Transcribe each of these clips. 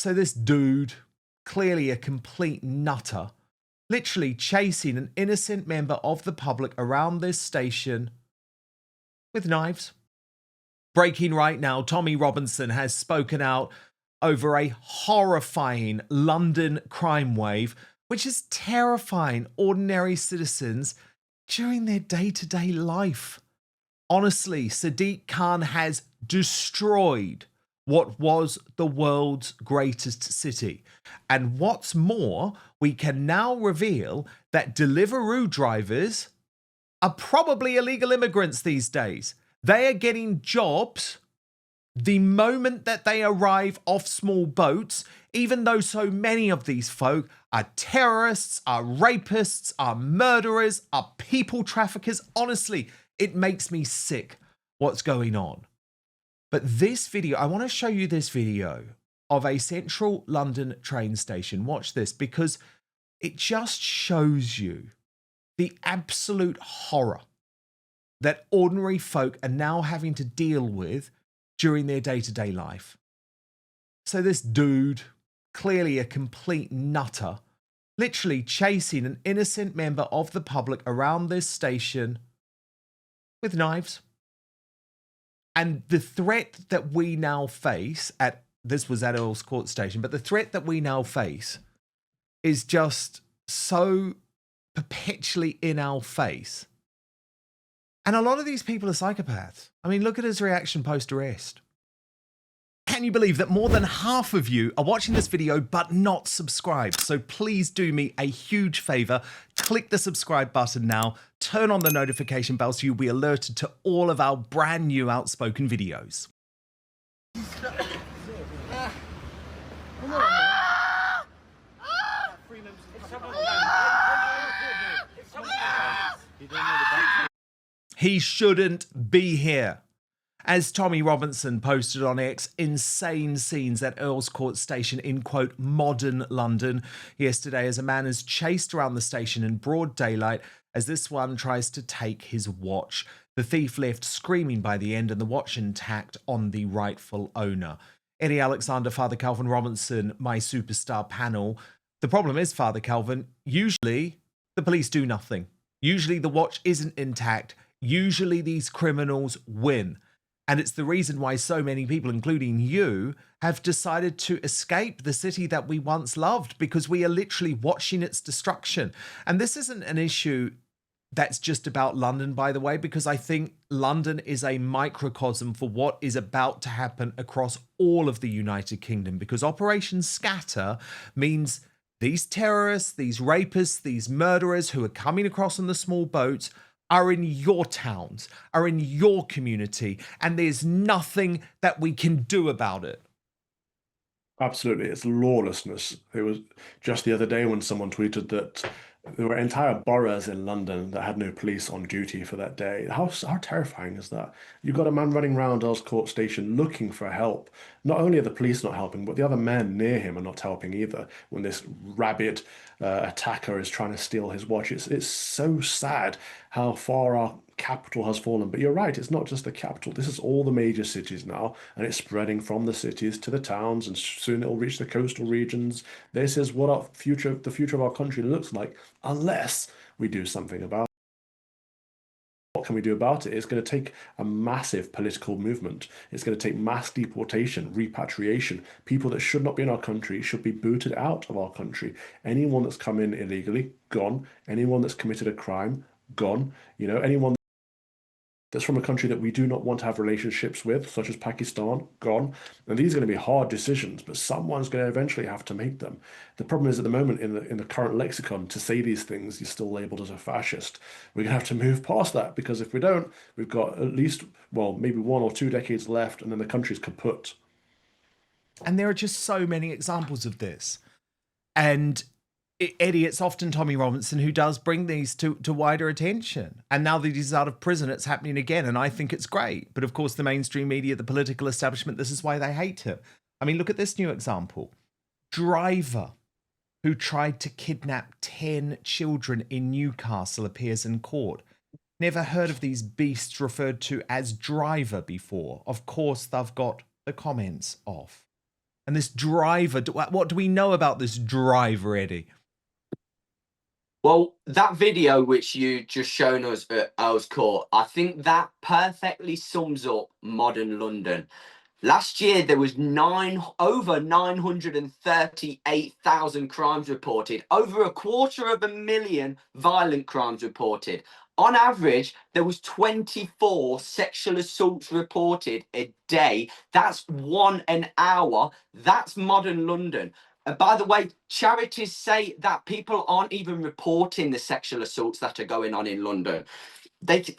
So this dude, clearly a complete nutter, literally chasing an innocent member of the public around this station with knives. Breaking right now, Tommy Robinson has spoken out over a horrifying London crime wave, which is terrifying ordinary citizens during their day-to-day life. Honestly, Sadiq Khan has destroyed what was the world's greatest city. And what's more, we can now reveal that Deliveroo drivers are probably illegal immigrants these days. They are getting jobs the moment that they arrive off small boats, even though so many of these folk are terrorists, are rapists, are murderers, are people traffickers. Honestly, it makes me sick what's going on. But this video, I want to show you this video of a central London train station. Watch this, because it just shows you the absolute horror that ordinary folk are now having to deal with during their day-to-day life. So this dude, clearly a complete nutter, literally chasing an innocent member of the public around this station with knives. And the threat that we now face this was at Earl's Court Station, but the threat that we now face is just so perpetually in our face. And a lot of these people are psychopaths. I mean, look at his reaction post-arrest. Can you believe that more than half of you are watching this video but not subscribed? So please do me a huge favor. Click the subscribe button now. Turn on the notification bell so you'll be alerted to all of our brand new Outspoken videos. He shouldn't be here. As Tommy Robinson posted on X, insane scenes at Earl's Court Station in, quote, modern London yesterday, as a man is chased around the station in broad daylight as this one tries to take his watch. The thief left screaming by the end and the watch intact on the rightful owner. Eddie Alexander, Father Calvin Robinson, my superstar panel. The problem is, Father Calvin, usually the police do nothing. Usually the watch isn't intact. Usually these criminals win. And it's the reason why so many people, including you, have decided to escape the city that we once loved, because we are literally watching its destruction. And this isn't an issue that's just about London, by the way, because I think London is a microcosm for what is about to happen across all of the United Kingdom, because Operation Scatter means these terrorists, these rapists, these murderers who are coming across on the small boats are in your towns, are in your community, and there's nothing that we can do about it. Absolutely, it's lawlessness. It was just the other day when someone tweeted that there were entire boroughs in London that had no police on duty for that day. How terrifying is that? You've got a man running around Earl's Court Station looking for help. Not only are the police not helping, but the other men near him are not helping either when this rabid attacker is trying to steal his watch. It's so sad how far our capital has fallen. But you're right, it's not just the capital. This is all the major cities now, and it's spreading from the cities to the towns, and soon it will reach the coastal regions. This is what the future of our country looks like, unless we do something about it. What can we do about it? It's going to take a massive political movement. It's going to take mass deportation, repatriation. People that should not be in our country should be booted out of our country. Anyone that's come in illegally, gone. Anyone that's committed a crime, gone. You know, anyone that's from a country that we do not want to have relationships with, such as Pakistan, gone. And these are going to be hard decisions, but someone's going to eventually have to make them. The problem is, at the moment, in the current lexicon, to say these things, you're still labeled as a fascist. We're going to have to move past that, because if we don't, we've got at least, well, maybe 1 or 2 decades left, and then the country's kaput. And there are just so many examples of this. And Eddie, it's often Tommy Robinson who does bring these to wider attention. And now that he's out of prison, it's happening again. And I think it's great. But of course, the mainstream media, the political establishment, this is why they hate him. I mean, look at this new example. Driver who tried to kidnap 10 children in Newcastle appears in court. Never heard of these beasts referred to as driver before. Of course, they've got the comments off. And this driver, what do we know about this driver, Eddie? Well, that video which you just shown us at Earl's Court, I think that perfectly sums up modern London. Last year, there was over 938,000 crimes reported, over 250,000 violent crimes reported. On average, there was 24 sexual assaults reported a day. That's one an hour. That's modern London. And by the way, charities say that people aren't even reporting the sexual assaults that are going on in London.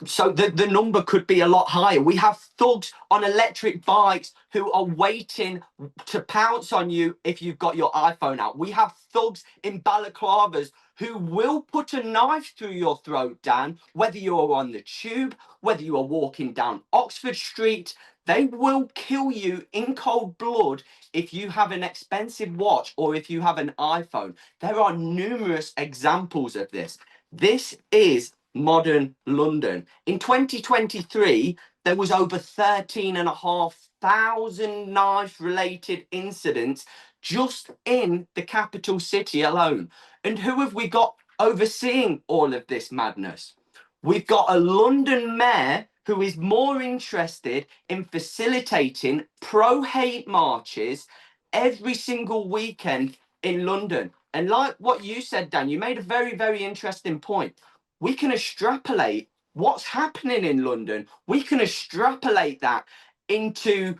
So the number could be a lot higher. We have thugs on electric bikes who are waiting to pounce on you if you've got your iPhone out. We have thugs in balaclavas who will put a knife through your throat, Dan, whether you're on the tube, whether you are walking down Oxford Street. They will kill you in cold blood if you have an expensive watch or if you have an iPhone. There are numerous examples of this. This is modern London. In 2023, there was over 13,500 knife-related incidents just in the capital city alone. And who have we got overseeing all of this madness? We've got a London mayor who is more interested in facilitating pro-hate marches every single weekend in London. And like what you said, Dan, you made a very, very interesting point. We can extrapolate what's happening in London. We can extrapolate that into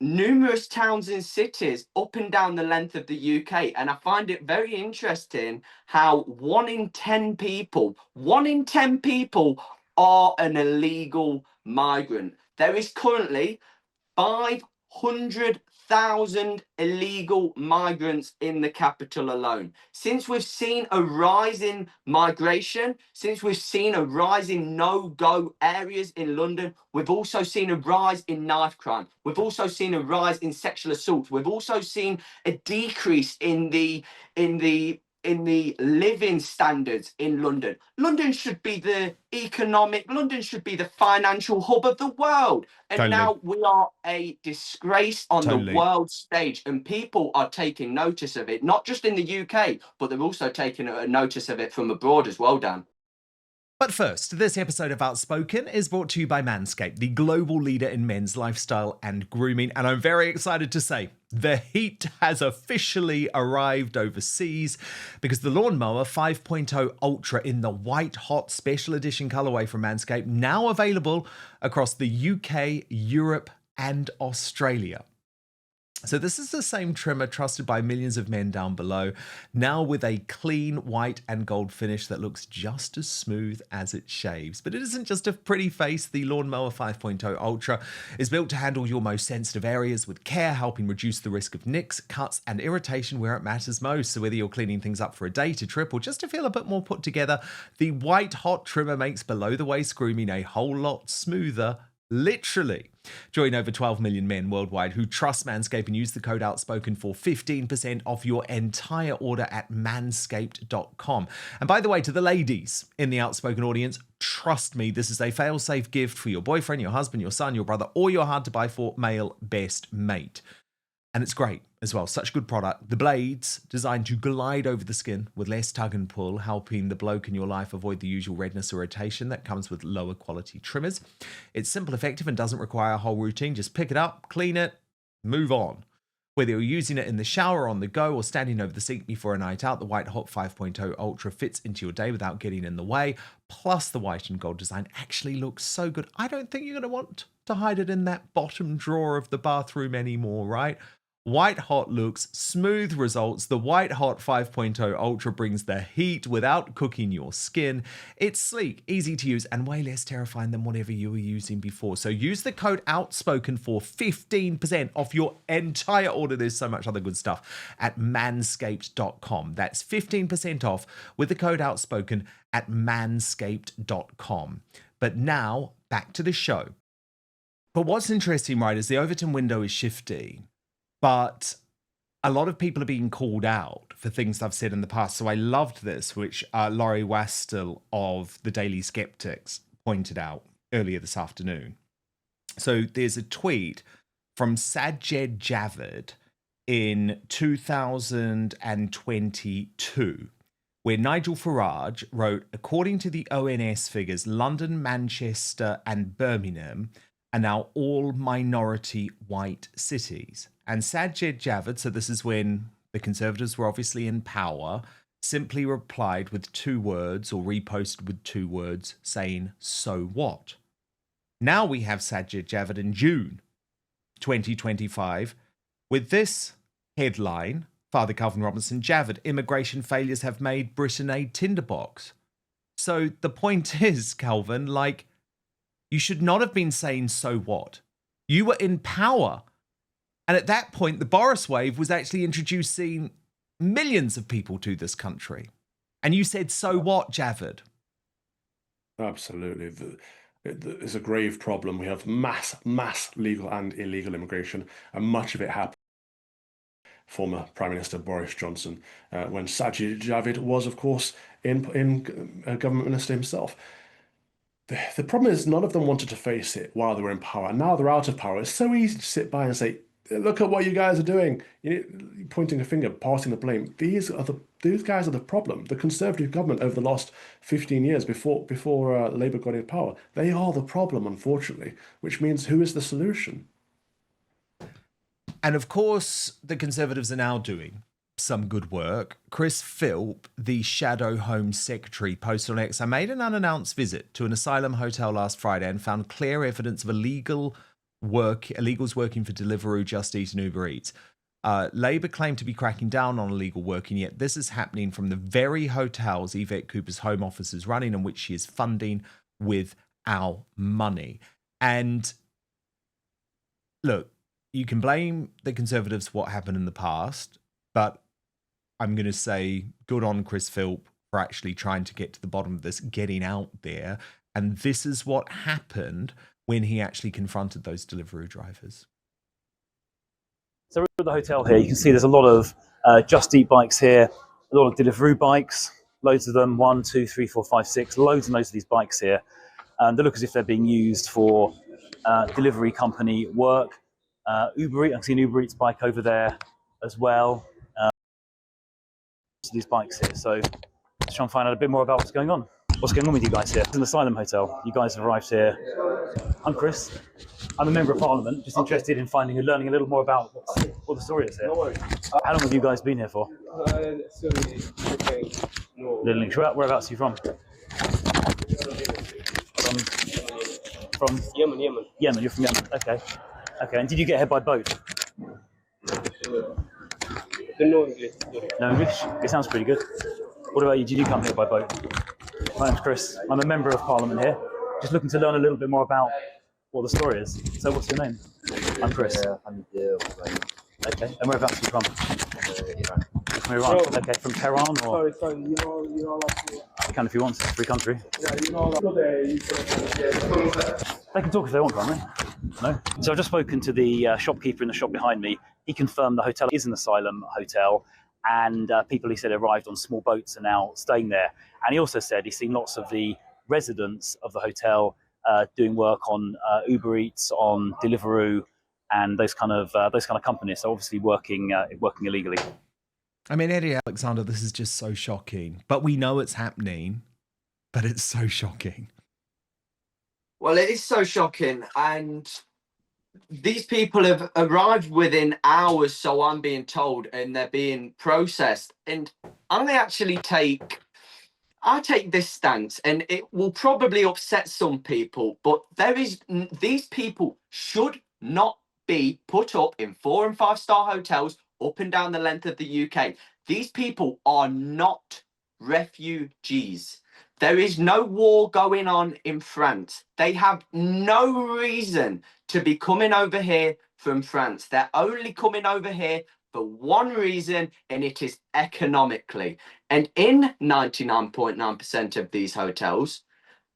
numerous towns and cities up and down the length of the UK. And I find it very interesting how 1 in 10 people are an illegal migrant. There is currently 500,000 illegal migrants in the capital alone. Since we've seen a rise in migration, since we've seen a rise in no-go areas in London, we've also seen a rise in knife crime. We've also seen a rise in sexual assault. We've also seen a decrease in the living standards in London. London should be the financial hub of the world. And Totally. Now we are a disgrace on Totally. the world stage, and people are taking notice of it, not just in the UK, but they're also taking a notice of it from abroad as well, Dan. But first, this episode of Outspoken is brought to you by Manscape, the global leader in men's lifestyle and grooming. And I'm very excited to say the heat has officially arrived overseas because the Lawnmower 5.0 Ultra in the white hot special edition colorway from Manscaped now available across the UK, Europe, and Australia. So this is the same trimmer trusted by millions of men down below, now with a clean white and gold finish that looks just as smooth as it shaves. But it isn't just a pretty face. The Lawnmower 5.0 Ultra is built to handle your most sensitive areas with care, helping reduce the risk of nicks, cuts, and irritation where it matters most. So whether you're cleaning things up for a day, to trip, or just to feel a bit more put together, the white hot trimmer makes below the waist grooming a whole lot smoother. Literally. Join over 12 million men worldwide who trust Manscaped and use the code Outspoken for 15% off your entire order at manscaped.com. And by the way, to the ladies in the Outspoken audience, trust me, this is a fail-safe gift for your boyfriend, your husband, your son, your brother, or your hard-to-buy-for male best mate. And it's great as well. Such good product. The blades designed to glide over the skin with less tug and pull, helping the bloke in your life avoid the usual redness or irritation that comes with lower quality trimmers. It's simple, effective, and doesn't require a whole routine. Just pick it up, clean it, move on. Whether you're using it in the shower, on the go, or standing over the sink before a night out, the White Hot 5.0 Ultra fits into your day without getting in the way. Plus, the white and gold design actually looks so good. I don't think you're going to want to hide it in that bottom drawer of the bathroom anymore, right? White Hot looks, smooth results. The White Hot 5.0 Ultra brings the heat without cooking your skin. It's sleek, easy to use, and way less terrifying than whatever you were using before. So use the code Outspoken for 15% off your entire order. There's so much other good stuff at manscaped.com. That's 15% off with the code Outspoken at manscaped.com. But now, back to the show. But what's interesting, right, is the Overton window is shifty. But a lot of people are being called out for things I've said in the past. So I loved this, which Laurie Wastel of the Daily Skeptics pointed out earlier this afternoon. So there's a tweet from Sajed Javed, in 2022, where Nigel Farage wrote, according to the ONS figures, London, Manchester, and Birmingham are now all minority white cities. And Sajid Javid, so this is when the Conservatives were obviously in power, simply replied with 2 words, or reposted with 2 words, saying, so what? Now we have Sajid Javid in June 2025 with this headline, Father Calvin Robinson, Javid, immigration failures have made Britain a tinderbox. So the point is, Calvin, like, you should not have been saying so what? You were in power. And at that point, the Boris wave was actually introducing millions of people to this country. And you said, so what, Javid? Absolutely. It's a grave problem. We have mass legal and illegal immigration, and much of it happened former Prime Minister Boris Johnson, when Sajid Javid was, of course, in government minister himself. The problem is none of them wanted to face it while they were in power. And now they're out of power. It's so easy to sit by and say, look at what you guys are doing. Pointing a finger, passing the blame. These guys are the problem. The Conservative government over the last 15 years before Labour got in power, they are the problem, unfortunately, which means who is the solution? And of course, the Conservatives are now doing some good work. Chris Phelp, the Shadow Home Secretary, posted on X, I made an unannounced visit to an asylum hotel last Friday and found clear evidence of illegals working for Deliveroo, Just Eat and Uber Eats. Labour claimed to be cracking down on illegal work, and yet this is happening from the very hotels Yvette Cooper's Home Office is running and which she is funding with our money. And look, you can blame the Conservatives for what happened in the past, but I'm going to say good on Chris Phelp for actually trying to get to the bottom of this, getting out there. And this is what happened when he actually confronted those Deliveroo drivers. So we're at the hotel here. You can see there's a lot of Just Eat bikes here, a lot of Deliveroo bikes, loads of them, 1, 2, 3, 4, 5, 6, loads and loads of these bikes here. They look as if they're being used for delivery company work. Uber Eats, I can see an Uber Eats bike over there as well. These bikes here. So let's try and find out a bit more about what's going on. What's going on with you guys here? It's an asylum hotel. You guys have arrived here. I'm Chris. I'm a member of Parliament, just interested in finding and learning a little more about what the story is here. How long have you guys been here for? Little English. Whereabouts are you from? From Yemen. Yemen. You're from Yemen. Okay. And did you get here by boat? No English. No English? It sounds pretty good. What about you? Did you come here by boat? My name's Chris. I'm a member of Parliament here. Just looking to learn a little bit more about what the story is. So what's your name? I'm Chris. I'm Okay. And whereabouts are you from? Iran. From Iran. Okay. From Tehran or? Sorry. You know. You can if you want. It's a free country. Yeah, They can talk if they want, can't they? No. So I've just spoken to the shopkeeper in the shop behind me. He confirmed the hotel is an asylum hotel, and people, he said, arrived on small boats are now staying there. And he also said he's seen lots of the residents of the hotel doing work on Uber Eats, on Deliveroo, and those kind of companies. So obviously working illegally. I mean, Eddie Alexander, this is just so shocking. But we know it's happening, but it's so shocking. Well, it is so shocking, and these people have arrived within hours, so I'm being told, and they're being processed. And I take this stance, and it will probably upset some people, but these people should not be put up in 4- and 5-star hotels up and down the length of the UK. These people are not refugees. There is no war going on in France. They have no reason to be coming over here from France. They're only coming over here for one reason, and it is economically. And in 99.9% of these hotels,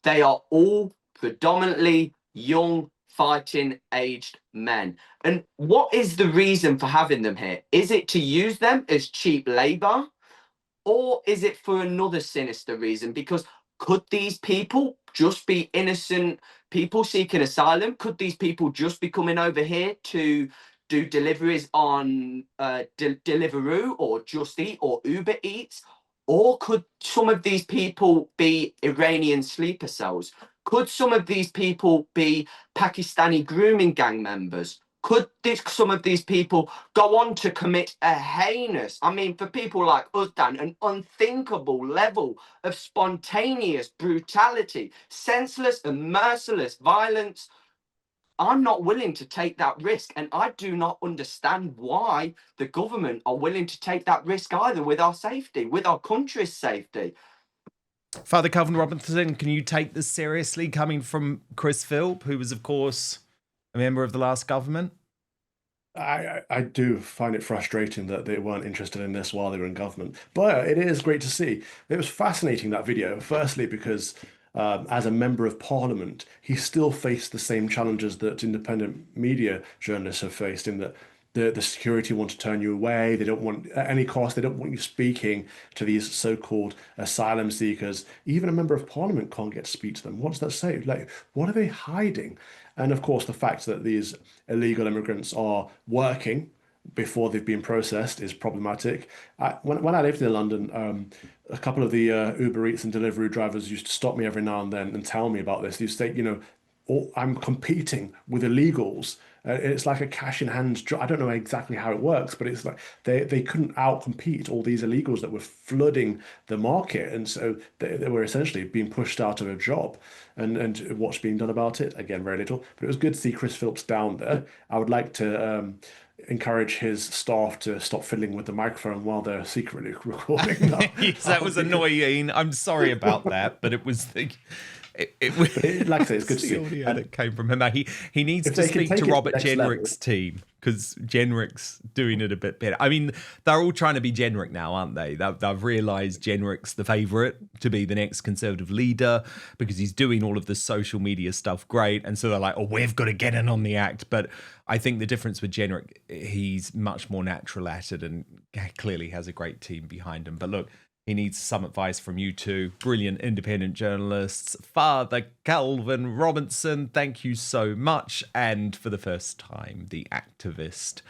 they are all predominantly young, fighting-aged men. And what is the reason for having them here? Is it to use them as cheap labour? Or is it for another sinister reason? Because could these people just be innocent people seeking asylum? Could these people just be coming over here to do deliveries on Deliveroo or Just Eat or Uber Eats? Or could some of these people be Iranian sleeper cells? Could some of these people be Pakistani grooming gang members? Could some of these people go on to commit a heinous, I mean, for people like us, Dan, an unthinkable level of spontaneous brutality, senseless and merciless violence? I'm not willing to take that risk, and I do not understand why the government are willing to take that risk either with our safety, with our country's safety. Father Calvin Robinson, can you take this seriously, coming from Chris Phelp, who was, of course, a member of the last government? I do find it frustrating that they weren't interested in this while they were in government. But it is great to see. It was fascinating, that video, firstly, because as a member of parliament, he still faced the same challenges that independent media journalists have faced, in that the security want to turn you away. They don't want, at any cost, they don't want you speaking to these so-called asylum seekers. Even a member of parliament can't get to speak to them. What does that say? Like, what are they hiding? And of course, the fact that these illegal immigrants are working before they've been processed is problematic. When I lived in London, a couple of the Uber Eats and Deliveroo drivers used to stop me every now and then and tell me about this. They used to say, you know, oh, I'm competing with illegals. It's like a cash in hand job. I don't know exactly how it works, but it's like they couldn't outcompete all these illegals that were flooding the market, and so they were essentially being pushed out of a job. And what's being done about it? Again, very little. But it was good to see Chris Phillips down there. I would like to encourage his staff to stop fiddling with the microphone while they're secretly recording. Yes, that was annoying. I'm sorry about that, but it was the. Like I say, it's good to see. The audio that came from him. He needs to speak to Robert Jenrick's team, because Jenrick's doing it a bit better. I mean, they're all trying to be Jenrick now, aren't they? They've realised Jenrick's the favourite to be the next Conservative leader because he's doing all of the social media stuff great. And so they're like, oh, we've got to get in on the act. But I think the difference with Jenrick, he's much more natural at it and clearly has a great team behind him. But look, he needs some advice from you two brilliant independent journalists. Father Calvin Robinson, thank you so much. And for the first time, the activist,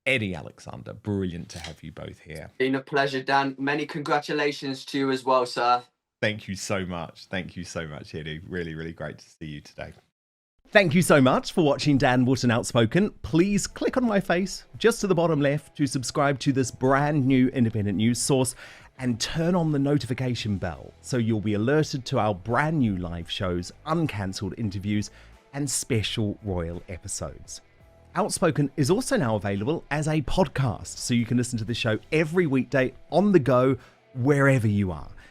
Eddie Alexander. Brilliant to have you both here. Been a pleasure, Dan. Many congratulations to you as well, sir. Thank you so much. Thank you so much, Eddie. Really, really great to see you today. Thank you so much for watching Dan Wootton Outspoken. Please click on my face just to the bottom left to subscribe to this brand new independent news source, and turn on the notification bell so you'll be alerted to our brand new live shows, uncancelled interviews, and special royal episodes. Outspoken is also now available as a podcast, so you can listen to the show every weekday on the go, wherever you are.